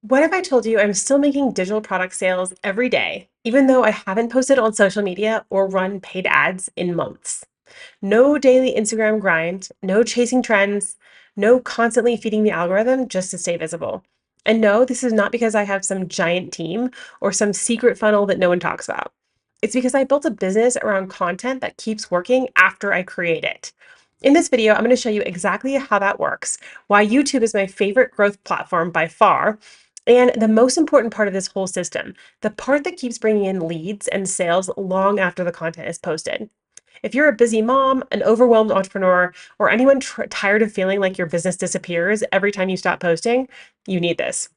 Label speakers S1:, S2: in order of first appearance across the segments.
S1: What if I told you I'm still making digital product sales every day, even though I haven't posted on social media or run paid ads in months? No daily Instagram grind, no chasing trends, no constantly feeding the algorithm just to stay visible. And no, this is not because I have some giant team or some secret funnel that no one talks about. It's because I built a business around content that keeps working after I create it. In this video, I'm going to show you exactly how that works, why YouTube is my favorite growth platform by far, and the most important part of this whole system, the part that keeps bringing in leads and sales long after the content is posted. If you're a busy mom, an overwhelmed entrepreneur, or anyone tired of feeling like your business disappears every time you stop posting, you need this.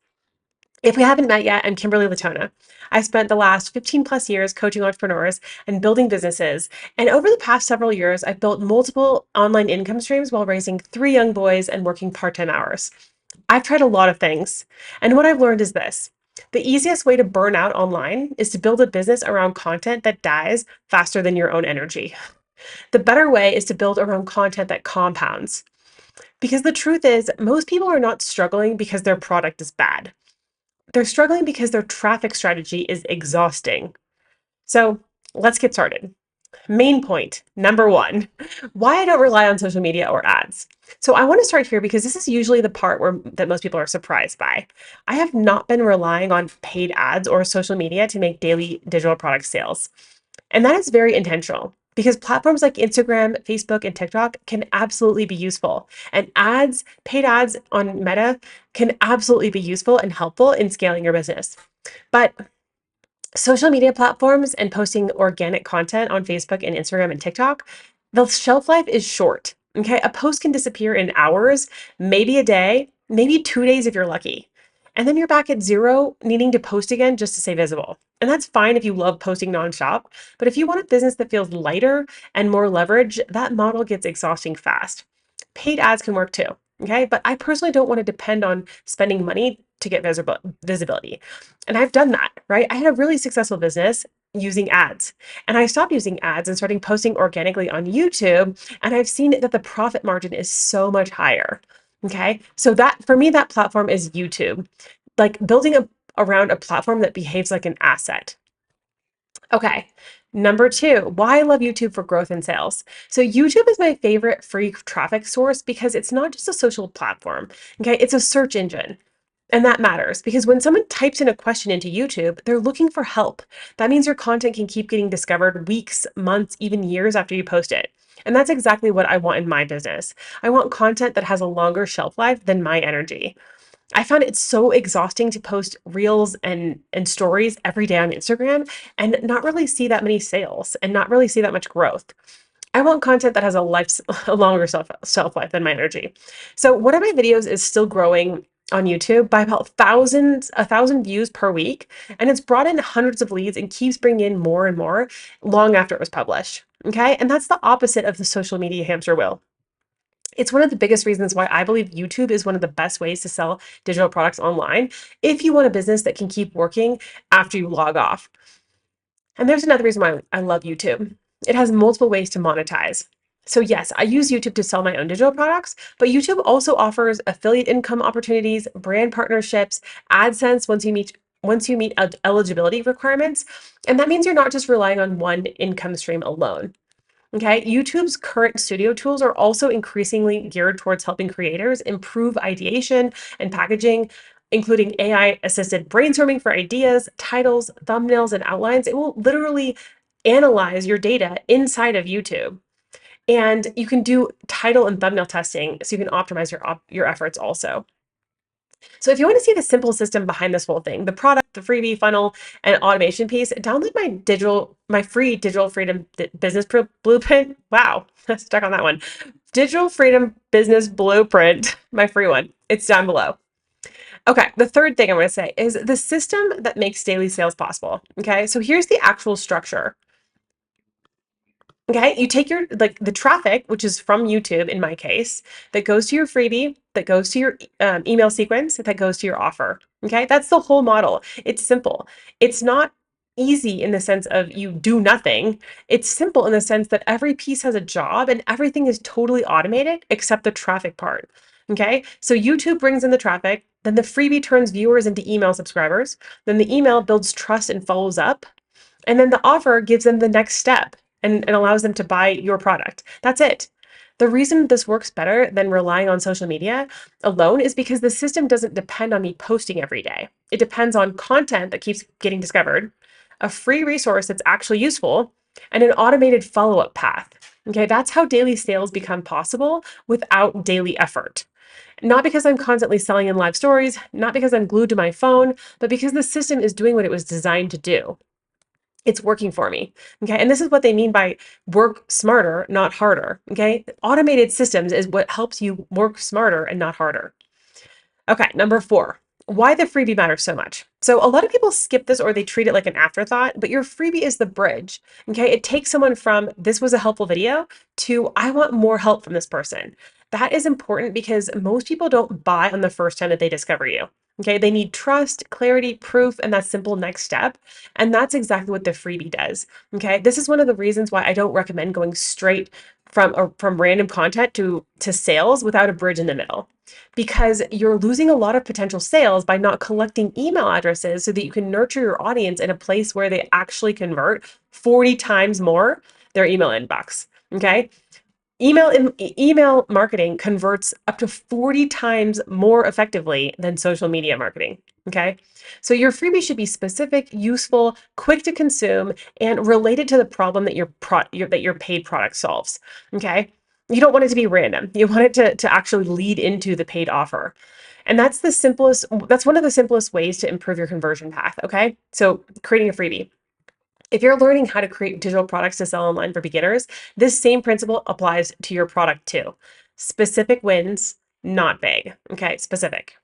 S1: If we haven't met yet, I'm Kimberly Latona. I spent the last 15 plus years coaching entrepreneurs and building businesses. And over the past several years, I've built multiple online income streams while raising three young boys and working part-time hours. I've tried a lot of things. And what I've learned is this. The easiest way to burn out online is to build a business around content that dies faster than your own energy. The better way is to build around content that compounds. Because the truth is, most people are not struggling because their product is bad. They're struggling because their traffic strategy is exhausting. So let's get started. Main point, number one, why I don't rely on social media or ads. So I want to start here because this is usually the part that most people are surprised by. I have not been relying on paid ads or social media to make daily digital product sales. And that is very intentional because platforms like Instagram, Facebook, and TikTok can absolutely be useful. And ads, paid ads on Meta can absolutely be useful and helpful in scaling your business. But social media platforms and posting organic content on Facebook and Instagram and TikTok, the shelf life is short. Okay. A post can disappear in hours, maybe a day, maybe 2 days if you're lucky. And then you're back at zero, needing to post again just to stay visible. And that's fine if you love posting nonstop. But if you want a business that feels lighter and more leverage, that model gets exhausting fast. Paid ads can work too. Okay. But I personally don't want to depend on spending money to get visibility. And I've done that, right? I had a really successful business using ads. And I stopped using ads and starting posting organically on YouTube. And I've seen that the profit margin is so much higher. Okay. So that for me, that platform is YouTube. Like building around a platform that behaves like an asset. Okay. Number two, why I love YouTube for growth and sales. So YouTube is my favorite free traffic source because it's not just a social platform. Okay. It's a search engine. And that matters because when someone types in a question into YouTube, they're looking for help. That means your content can keep getting discovered weeks, months, even years after you post it. And that's exactly what I want in my business. I want content that has a longer shelf life than my energy. I found it so exhausting to post reels and stories every day on Instagram and not really see that many sales and not really see that much growth. I want content that has a longer shelf life than my energy. So one of my videos is still growing on YouTube by about 1,000 views per week, and it's brought in hundreds of leads and keeps bringing in more and more long after it was published. Okay, and that's the opposite of the social media hamster wheel. It's one of the biggest reasons why I believe YouTube is one of the best ways to sell digital products online if you want a business that can keep working after you log off. And there's another reason why I love YouTube. It has multiple ways to monetize. So yes, I use YouTube to sell my own digital products, but YouTube also offers affiliate income opportunities, brand partnerships, AdSense once you meet eligibility requirements, and that means you're not just relying on one income stream alone. Okay, YouTube's current studio tools are also increasingly geared towards helping creators improve ideation and packaging, including AI assisted brainstorming for ideas, titles, thumbnails, and outlines. It will literally analyze your data inside of YouTube. And you can do title and thumbnail testing so you can optimize your efforts also. So if you want to see the simple system behind this whole thing, the product, the freebie funnel, and automation piece, download my free digital freedom business blueprint. Wow, stuck on that one. Digital freedom business blueprint, my free one. It's down below. Okay, the third thing I want to say is the system that makes daily sales possible. Okay, so here's the actual structure. Okay, you take your the traffic, which is from YouTube in my case, that goes to your freebie, that goes to your email sequence, that goes to your offer. Okay, that's the whole model. It's simple. It's not easy in the sense of you do nothing. It's simple in the sense that every piece has a job and everything is totally automated except the traffic part. Okay, so YouTube brings in the traffic. Then the freebie turns viewers into email subscribers. Then the email builds trust and follows up. And then the offer gives them the next step and allows them to buy your product. That's it. The reason this works better than relying on social media alone is because the system doesn't depend on me posting every day. It depends on content that keeps getting discovered, a free resource that's actually useful, and an automated follow up path. Okay, that's how daily sales become possible without daily effort. Not because I'm constantly selling in live stories, not because I'm glued to my phone, but because the system is doing what it was designed to do. It's working for me. Okay. And this is what they mean by work smarter, not harder. Okay. Automated systems is what helps you work smarter and not harder. Okay, number 4, why the freebie matters so much. So a lot of people skip this or they treat it like an afterthought, but your freebie is the bridge. Okay, it takes someone from this was a helpful video to I want more help from this person. That is important because most people don't buy on the first time that they discover you. Okay, they need trust, clarity, proof, and that simple next step. And that's exactly what the freebie does. Okay, this is one of the reasons why I don't recommend going straight from random content to sales without a bridge in the middle, because you're losing a lot of potential sales by not collecting email addresses so that you can nurture your audience in a place where they actually convert 40 times more their email inbox. Okay. Email marketing converts up to 40 times more effectively than social media marketing. Okay. So your freebie should be specific, useful, quick to consume, and related to the problem that your paid product solves. Okay. You don't want it to be random. You want it to actually lead into the paid offer. And that's one of the simplest ways to improve your conversion path. Okay. So creating a freebie. If you're learning how to create digital products to sell online for beginners, this same principle applies to your product too. Specific wins, not vague. Okay, specific.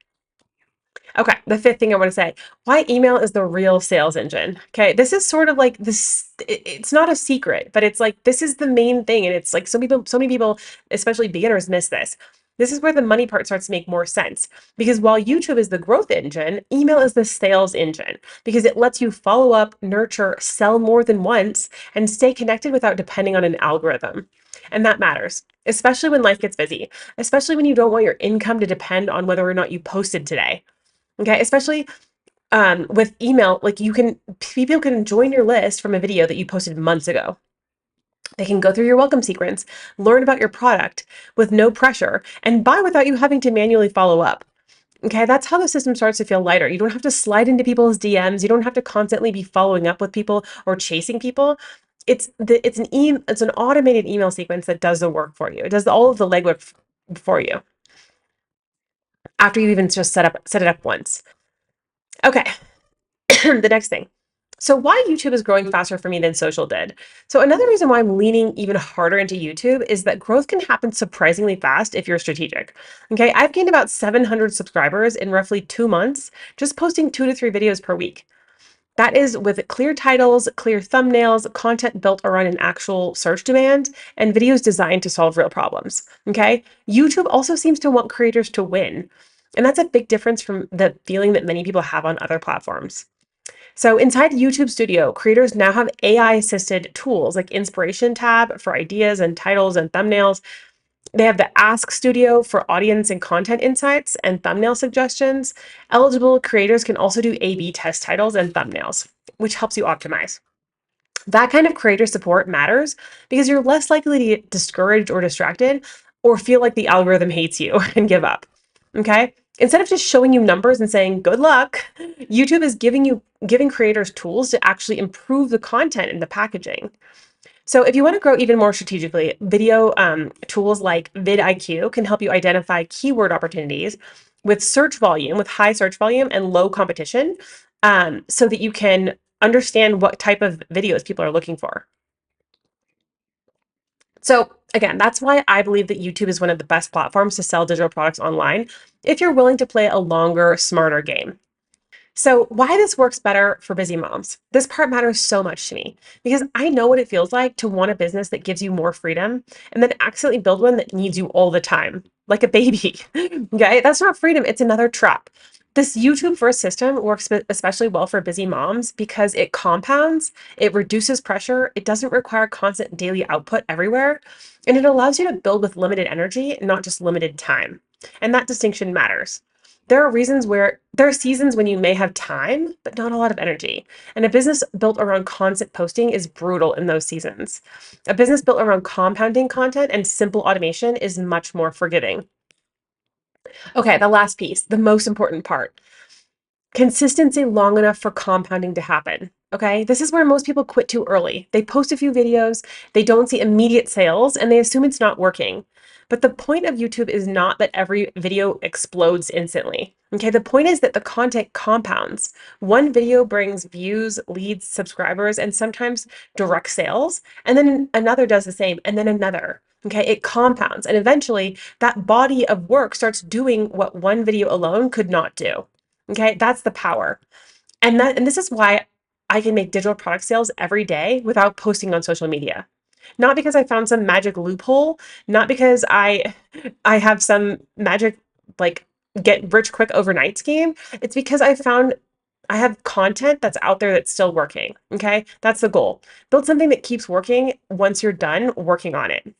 S1: Okay, the fifth thing I want to say, why email is the real sales engine. Okay, this is sort of like this, it's not a secret, but it's like this is the main thing. And it's like so many people, especially beginners, miss this. This is where the money part starts to make more sense. Because while YouTube is the growth engine, email is the sales engine because it lets you follow up, nurture, sell more than once, and stay connected without depending on an algorithm. And that matters, especially when life gets busy, especially when you don't want your income to depend on whether or not you posted today. Okay, especially with email, like people can join your list from a video that you posted months ago. They can go through your welcome sequence, learn about your product with no pressure, and buy without you having to manually follow up. Okay, that's how the system starts to feel lighter. You don't have to slide into people's DMs. You don't have to constantly be following up with people or chasing people. It's an automated email sequence that does the work for you. It does all of the legwork for you after you even just set it up once. Okay, the next thing. So why YouTube is growing faster for me than social did. So another reason why I'm leaning even harder into YouTube is that growth can happen surprisingly fast if you're strategic. Okay, I've gained about 700 subscribers in roughly 2 months, just posting 2 to 3 videos per week. That is with clear titles, clear thumbnails, content built around an actual search demand, and videos designed to solve real problems. Okay, YouTube also seems to want creators to win. And that's a big difference from the feeling that many people have on other platforms. So inside YouTube Studio, creators now have AI-assisted tools like Inspiration tab for ideas and titles and thumbnails. They have the Ask Studio for audience and content insights and thumbnail suggestions. Eligible creators can also do A/B test titles and thumbnails, which helps you optimize. That kind of creator support matters because you're less likely to get discouraged or distracted or feel like the algorithm hates you and give up. Okay? Instead of just showing you numbers and saying good luck, YouTube is giving creators tools to actually improve the content and the packaging. So if you want to grow even more strategically, video tools like vidIQ can help you identify keyword opportunities with high search volume and low competition, so that you can understand what type of videos people are looking for. So again, that's why I believe that YouTube is one of the best platforms to sell digital products online if you're willing to play a longer, smarter game. So, why this works better for busy moms? This part matters so much to me because I know what it feels like to want a business that gives you more freedom and then accidentally build one that needs you all the time, like a baby. Okay, that's not freedom, it's another trap. This YouTube first system works especially well for busy moms because it compounds, it reduces pressure, it doesn't require constant daily output everywhere, and it allows you to build with limited energy, not just limited time. And that distinction matters. There are seasons when you may have time, but not a lot of energy. And a business built around constant posting is brutal in those seasons. A business built around compounding content and simple automation is much more forgiving. Okay, the last piece, the most important part. Consistency long enough for compounding to happen. Okay, this is where most people quit too early. They post a few videos, they don't see immediate sales, and they assume it's not working. But the point of YouTube is not that every video explodes instantly. Okay, the point is that the content compounds. One video brings views, leads, subscribers, and sometimes direct sales, and then another does the same, and then another. Okay, it compounds, and eventually that body of work starts doing what one video alone could not do. Okay, that's the power. And this is why I can make digital product sales every day without posting on social media. Not because I found some magic loophole, not because I have some magic like get rich quick overnight scheme. It's because I have content that's out there that's still working. Okay? That's the goal. Build something that keeps working once you're done working on it.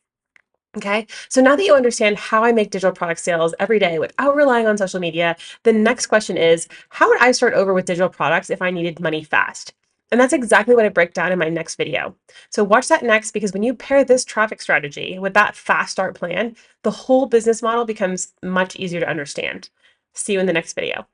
S1: Okay, so now that you understand how I make digital product sales every day without relying on social media, the next question is, how would I start over with digital products if I needed money fast? And that's exactly what I break down in my next video. So watch that next, because when you pair this traffic strategy with that fast start plan, the whole business model becomes much easier to understand. See you in the next video.